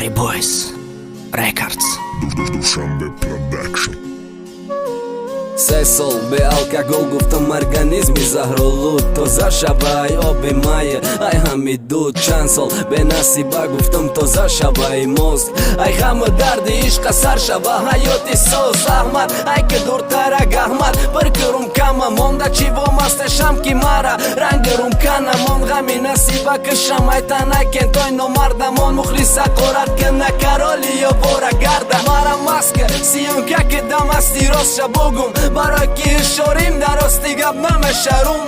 Free Boys Records. Dushanbe Production. Сесол бе алкогол гуфтам организми заҳролуд тоза шавай оби майя ай ҳамиду чанд сол бенасиба гуфтам тоза шавай мозг ай ҳама дарди ишқа сар шава ҳаёти соз аҳмад ай ки дуртара гаҳмад бір кӯрум кама монда чӣ вомастешам ки мара рангирум канамон ғами насиба кишам ай танакен той номардамон мухлиса қорат ки накароли ё бора гарда мара маска сиёнка ки дамасти рост шабугум барои ки ишорим дарости гап намешарум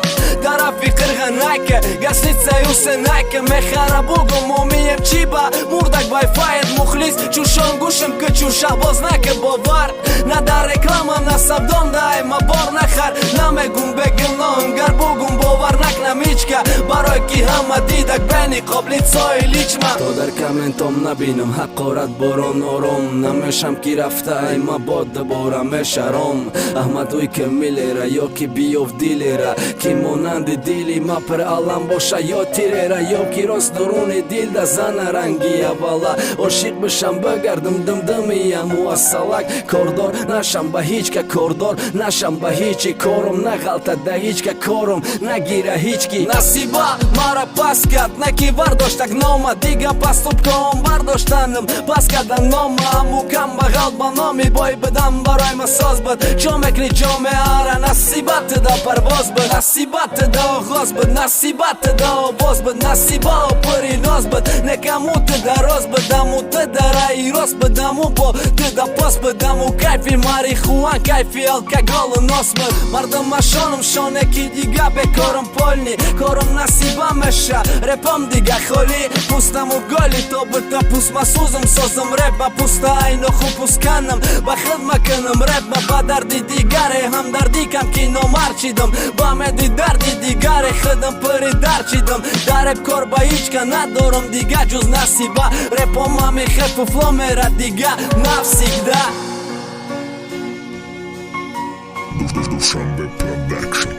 тарафи қирғанайка гаслицаи усенайка мехара бугум момием чиба мурдак вайфает мухлис чушон гушим ки чу шаҳбознайка бовар на дар реклама на савдом дай ма бор нахар намегум бегимноҳам гар бугум бовар накнам ҳичка барои ки ҳама дидак бени қоблицои личма то дар коментом набинам ҳақорат борон ором намешам ки рафтаи ма бод дубора мешаром аҳмадуй ки милера ё ки биёв дилера ки монанди дили ма пир алам боша ё тирера ё ки рост дуруни дил да зана ранги аввала ошиқ бишам багардам дымдымиям муассалак кордор нашам ба ҳичка кордор нашам ба ҳичи корум нағалта да ҳичка корум нагира ҳички насиба мара пас кард наки вардоштак нома дига пастубком бардоштанам пас кардан нома аму камбағал ба номи бой бидам барои ма соз буд чо мекни ҷомеара насибат да парвоз буд насибат да оғоз буд насибат да овоз буд насиба опури ноз буд некаму ты дароз будаму ты дараи рост будаму бо ты да пос будаму кайфи марихуан кайфи алкоголу нос буд мардамашонум шоне ки дига бекорум полни корум насиба меша репам дига холи пустаму голи то бута пусма сузам созам репа пуста айно хуб пусканам ба хидма кунам репма ба дарди дигаре ҳамдарди кам ки номарчидам ба меди дарди дигаре хидам пири дарчидам дар реп кор ба ҳичка надорам дига ҷуз насиба репом ҳами хед фуфло мера дига навсигда Dushanbe Production.